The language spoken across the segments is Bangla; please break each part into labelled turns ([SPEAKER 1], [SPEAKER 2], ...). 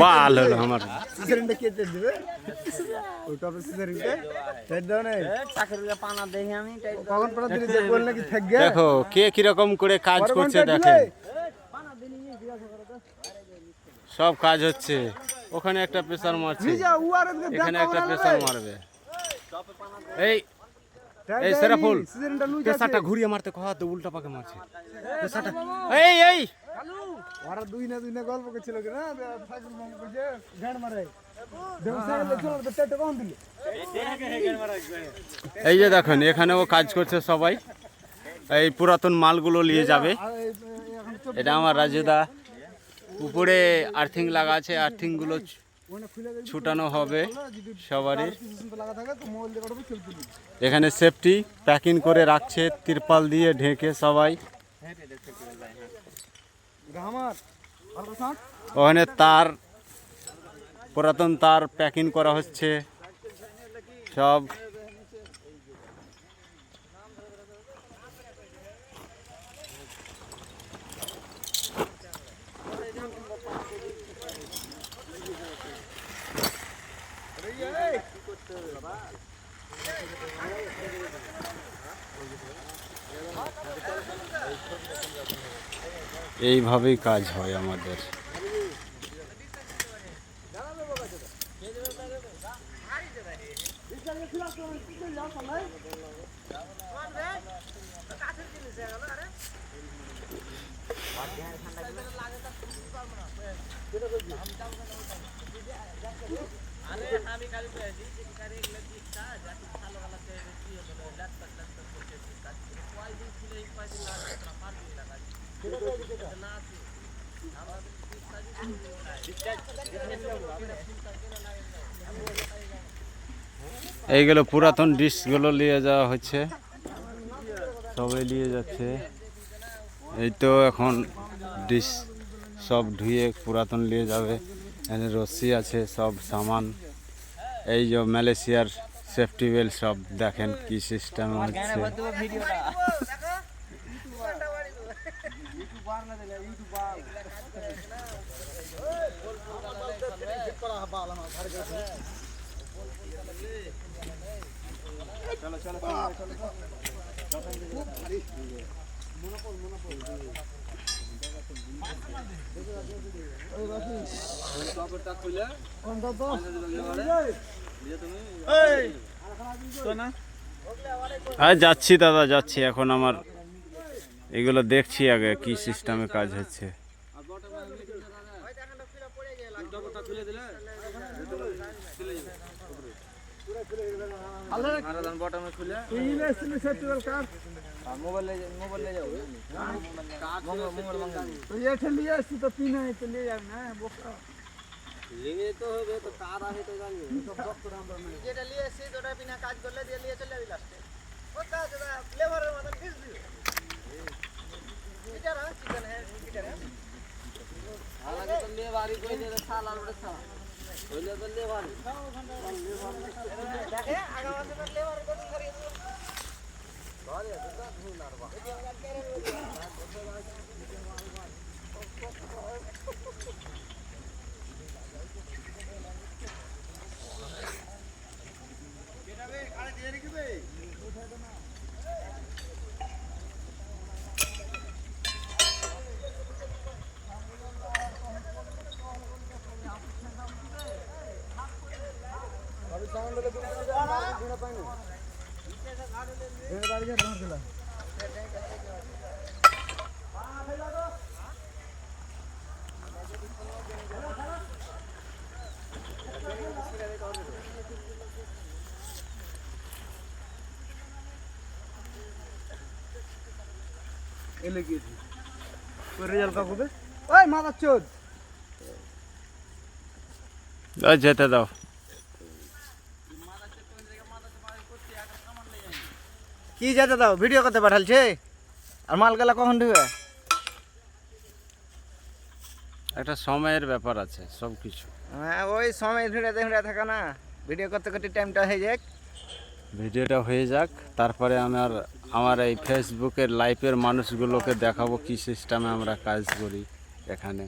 [SPEAKER 1] বাল হলো আমার।
[SPEAKER 2] সিজারিনটা কে তেল দিবে? ওই টপে সিজারিনটা তেল দাও না।
[SPEAKER 3] চাকরির পানা দেখি আমি
[SPEAKER 2] কখন পানা দিলে যে বল নাকি থাকবে?
[SPEAKER 1] দেখো কে কিরকম করে কাজ করছে দেখেন, সব কাজ হচ্ছে। ওখানে একটা প্রেসার মারছে, এখানে একটা প্রেসার মারবে। এই এই সেরাফুল প্রেসারটা ঘুরিয়ে মারতে কহা তো উল্টা পাকে মারছে প্রেসারটা। এই এই
[SPEAKER 2] ওরা দুই না গল্প করছিল কি না সাইকেল মাম কইছে গাড় মারে দেব সাইকেল চলো তো টেটে কোন দিলে
[SPEAKER 1] এই যে দেখেন এখানেও কাজ করছে সবাই, এই পুরাতন মালগুলো নিয়ে যাবে। এটা আমার রাজুদা, উপরে আর্থিং লাগা আছে, আর্থিংগুলো ছুটানো হবে সবারই। এখানে সেফটি প্যাকিং করে রাখছে তিরপাল দিয়ে ঢেকে সবাই। ওখানে তার পুরাতন তার প্যাকিং করা হচ্ছে সব। এইভাবেই কাজ হয় আমাদের। এইগুলো পুরাতন ডিশগুলো নিয়ে যাওয়া হচ্ছে, সবাই নিয়ে যাচ্ছে। এই তো এখন ডিশ সব ধুয়ে পুরাতন নিয়ে যাবে। এখানে রশি আছে, সব সামান। এই যে মালয়েশিয়ার সেফটি বেল্ট সব দেখেন কি সিস্টেম হচ্ছে। হ্যাঁ যাচ্ছি দাদা, যাচ্ছি এখন। আমার এগুলো দেখছি আগে কি সিস্টেমে কাজ হচ্ছে।
[SPEAKER 3] যেটা নিয়ে এসেছি ওটা বিনা কাজ করলে দিয়ে নিয়ে চলে যাবি লাস্টে। ও কাজ লেবারের মতন ফিস দিবে। এটা না চিকেন है চিকেন है। हालांकि तो लेबारी कोई दे साला और साला ওইলে তো লেবারি দেখে আগামী মাসে লেবার কোন করিয়ে দিও ভালো আছে তো ধুনারবা
[SPEAKER 2] এলে গিয়েছি ওই রেজাল্ট কাকুবে ওই মাদার চোদ
[SPEAKER 1] যেতে দাও।
[SPEAKER 3] কি যেতে দাও ভিডিও করতে পাঠালছে আর মাল গেলা কখন ঢুকে
[SPEAKER 1] একটা সময়ের ব্যাপার আছে সব কিছু।
[SPEAKER 3] হ্যাঁ ওই সময় ভিড়ে থাকা না, ভিডিও করতে করতে টাইমটা হয়ে যাক,
[SPEAKER 1] ভিডিওটা হয়ে যাক, তারপরে আমার এই ফেসবুকের লাইভের মানুষগুলোকে দেখাবো কি সিস্টেমে আমরা কাজ করি এখানে।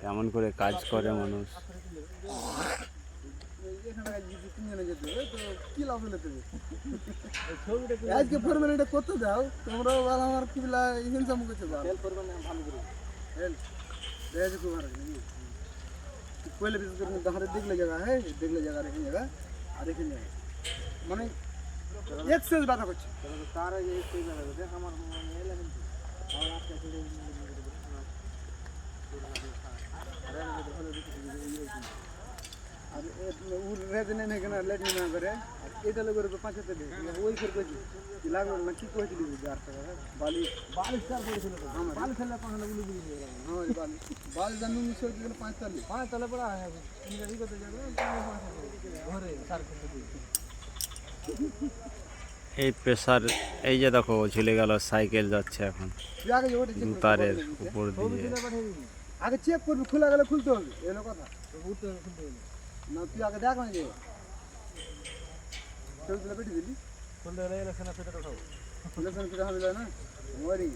[SPEAKER 1] কেমন করে কাজ করে মানুষ।
[SPEAKER 2] এখানে যদি তিনজনে যেতে হবে তো কি লাভ হলে তুমি আজকে ফর্মালিটি করতে যাও তোমরা বল আমার কি বলা ইনকাম করতে পারো হেল্প করবে না ভালো করে হেল্প দেয় যে কুমার নাকি पहले বিশেষ করে ধারে দেখলে জায়গা হ্যাঁ দেখলে জায়গা রেখে জায়গা আর এখানে জায়গা মানে এক্সেস বাধা করছে তার এই সেই জায়গা দেখ আমার এলা কিন্তু আর আজকে ছেড়ে আর ওর রেজনে না কেন লেট না করে এটা লোকের তো পাঁচতে দে ওই করে কইছি কি লাগবে না কি কইছিলি যার টাকা বালি বালি চার করেছিল তো বালি খেলা পাঁচটা গুলি গুলি হ্যাঁ বালি বালি জানি মিশে দিল পাঁচ তলে পড়া তুমি গাড়ি করতে যাবে ঘরে চার করতে দিই
[SPEAKER 1] এই প্রেসার এই যে দেখো ঝুলে গেল সাইকেল যাচ্ছে এখন
[SPEAKER 2] আগে ওটা চেক
[SPEAKER 1] তারের উপর দিয়ে।
[SPEAKER 2] আগে চেক করবি খোলা গেলে খুলতে হবে এলো কথা খুলতে হবে না তুই আগে দেখ না যে চল তুই বেটি দিলি খুলতে গেলে ইলেকশন ফেটে উঠাও ইলেকশন ফেটে হবে না ওয়ারি